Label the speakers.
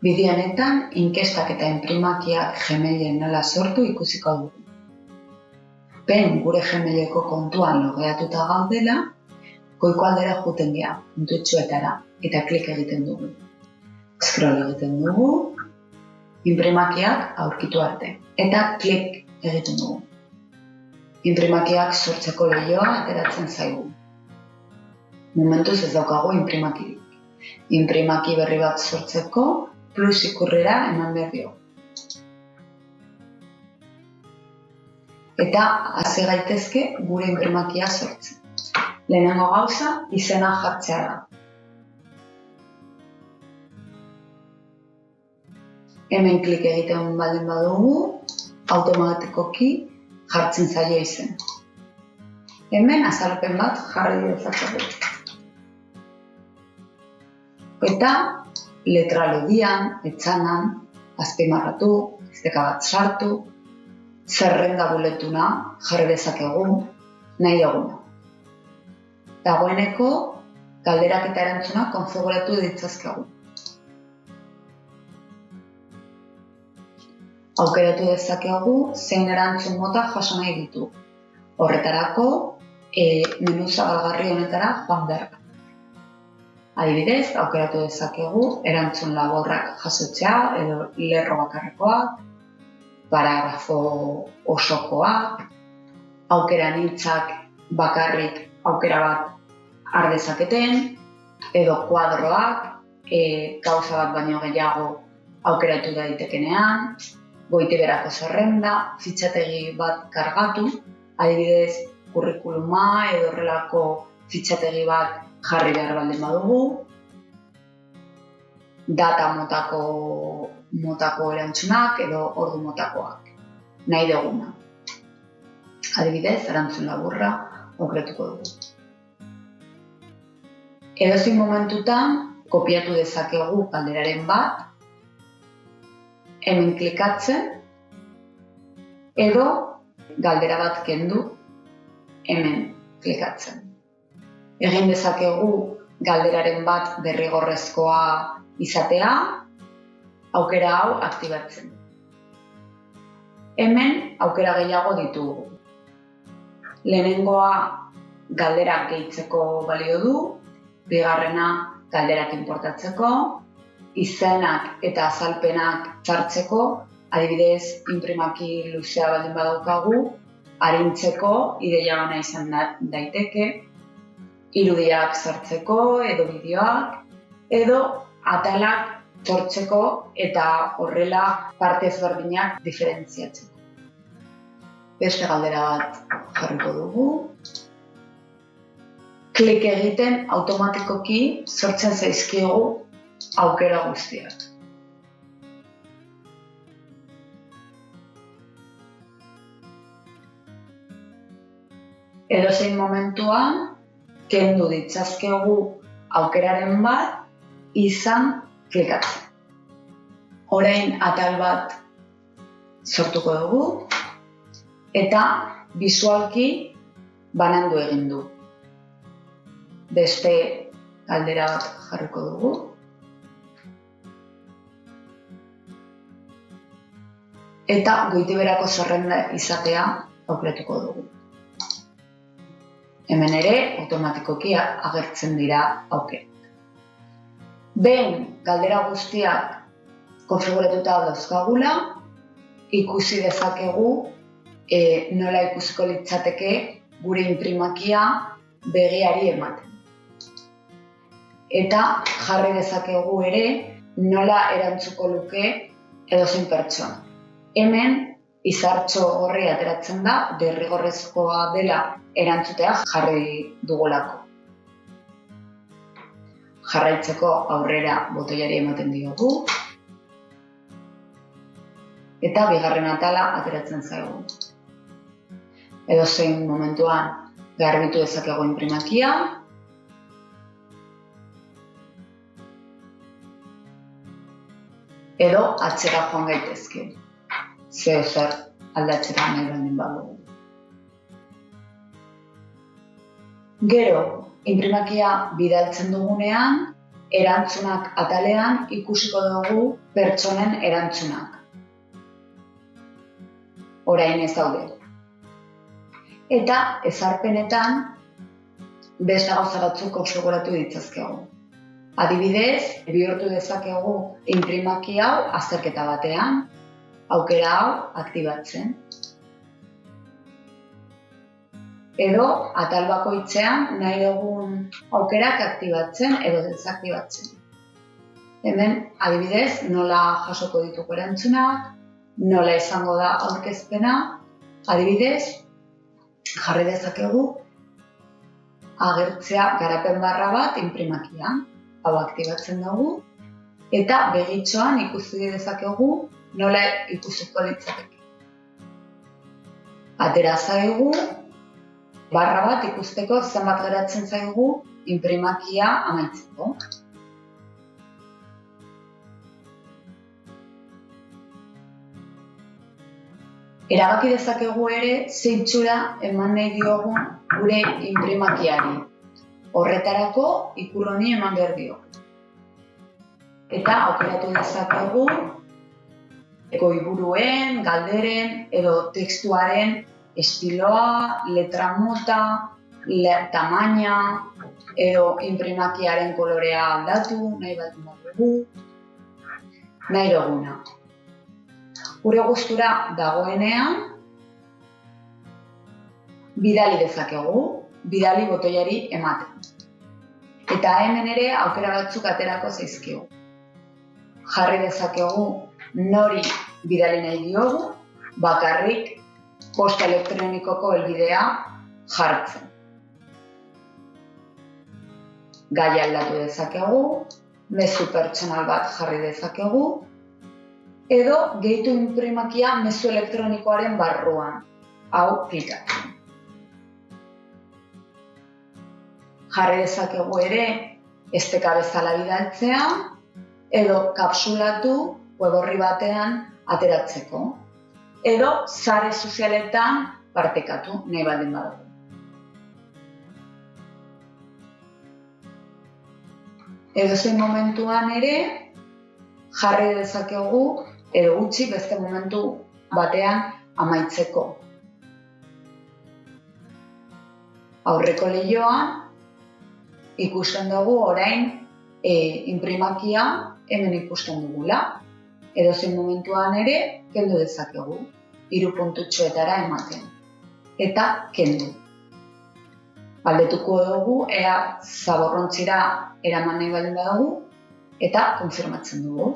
Speaker 1: Bideo honetan, inkestak eta inprimakiak Gmailen nola sortu ikusiko dugu. Behin gure Gmaileko kontuan logeatuta gaudela, goiko aldera joeten gea, puntutxoetara, eta klik egiten dugu. Scroll egiten dugu, inprimakiak aurkitu arte, eta klik egiten dugu. Inprimakiak sortzeko leihoa ateratzen zaigu. Momentuz ez daukagu inprimakirik. Inprimaki berri bat sortzeko, plus ikurrera eman behar dio. Eta hasi gaitezke gure inprimakia sortzen. Lehenengo gauza, izena jartzea da. Hemen klik egiten baldin badugu, automatikoki jartzen zaio izena. Hemen azalpen bat jarri dezakegu. Eta letra lodian, etxanan, azpimarratu, esteka bat sartu, zerrenda buletuna jarri dezakegu, nahi duguna. Dagoeneko, galderak eta erantzunak konfiguratu ditzazkegu. Aukeratu dezakegu zein erantzun mota jaso nahi ditu. Horretarako, menu zabalgarri honetara joan behar. Adibidez, aukeratu dezakegu erantzun laborrak jasotzea edo lerro bakarrekoak, paragrafo osokoak, aukeran hitzak bakarrik aukera bat har dezaketen, edo kuadroak, gauza bat baino gehiago aukeratu daitekenean, goitiberako zerrenda, fitxategi bat kargatu, adibidez, kurrikuluma edo horrelako fitxategi bat jarri behar baldin badugu, data motako erantzunak edo ordu motakoak, nahi duguna. Adibidez, erantzun laburra aukeratuko dugu. Edozein momentutan kopiatu dezakegu galderaren bat, hemen klikatzen, edo galdera bat kendu, hemen klikatzen. Egin dezakegu galderaren bat derrigorrezkoa izatea, aukera hau aktibatzen. Hemen aukera gehiago ditugu. Lehenengoa galderak gehitzeko balio du, bigarrena galderak inportatzeko, izenak eta azalpenak sartzeko, adibidez, inprimaki luzea baldin badaukagu, arintzeko ideia ona izan daiteke, irudiak sartzeko edo bideoak, edo atalak sortzeko eta horrela parte ezberdinak diferentziatzeko. Beste galdera bat jarriko dugu. Klik egiten automatikoki sortzen zaizkigu aukera guztiak. Edozein momentuan kendu ditzazkegu aukeraren bat izan klikatzen. Orain atal bat sortuko dugu eta bisualki banandu egin du. Beste galdera bat jarriko dugu. Eta goitiberako zerrenda izatea aukeratuko dugu. Hemen ere, automatikoki agertzen dira aukerak. Behin galdera guztiak konfiguratuta dauzkagula, ikusi dezakegu nola ikusiko litzateke gure inprimakia begiari ematen. Eta jarri dezakegu ere nola erantzuko luke edozein pertsona. Hemen izartxo horri ateratzen da, derrigorrezkoa dela erantzutea jarri dugulako. Jarraitzeko aurrera botoiari ematen diogu. Eta bigarren atala ateratzen zaigu. Edozein momentuan garbitu dezakegu inprimakia. Edo atzera joan gaitezke. Zer aldatzera nahi baldin badugu. Gero, inprimakia bidaltzen dugunean, erantzunak atalean ikusiko dugu pertsonen erantzunak. Orain ez daude. Eta ezarpenetan beste gauza batzuk konfiguratu ditzazkegu. Adibidez, bihurtu dezakegu inprimaki hau azterketa batean, aukera hau aktibatzen. Edo atal bakoitzean nahi dugun aukerak aktibatzen edo desaktibatzen. Hemen, adibidez, nola jasoko ditugu erantzunak, nola izango da aurkezpena, adibidez, jarri dezakegu agertzea garapen barra bat inprimakian. Hau aktibatzen dugu, eta begitxoan ikusi dezakegu nola ikusiko litzateke. Atera zaigu, barra bat ikusteko zenbat geratzen zaigu inprimakia amaitzeko. Erabaki dezakegu ere ze itxura eman nahi diogun gure inprimakiari. Horretarako ikur honi eman behar dio. Eta aukeratu dezakegu goiburuen, galderen edo testuaren estiloa, letra mota, tamaina edo inprimakiaren kolorea aldatu, nahi baldin badugu, nahi duguna. Gure gustura dagoenean bidali dezakegu, bidali botoiari ematen. Eta hemen ere aukera batzuk aterako zaizkigu. Jarri dezakegu nori bidali nahi diogu, bakarrik posta elektronikoko helbidea jartzen. Gaia aldatu dezakegu, mezu pertsonal bat jarri dezakegu, edo gehitu inprimakia mezu elektronikoaren barruan, hau klikatzen. Jarri dezakegu ere esteka bezala bidaltzea, edo kapsulatu web orri batean ateratzeko, edo sare sozialetan partekatu nahi baldin badugu. Edozein momentuan ere jarri dezakegu edo utzi beste momentu batean amaitzeko. Aurreko leihoan ikusten dugu orain inprimakia hemen ikusten dugula. Edozein momentuan ere kendu dezakegu, 3 puntutxoetara ematen. Eta kendu. Galdetuko dugu ea zaborrontzira eraman nahi baldin badugu eta konfirmatzen dugu.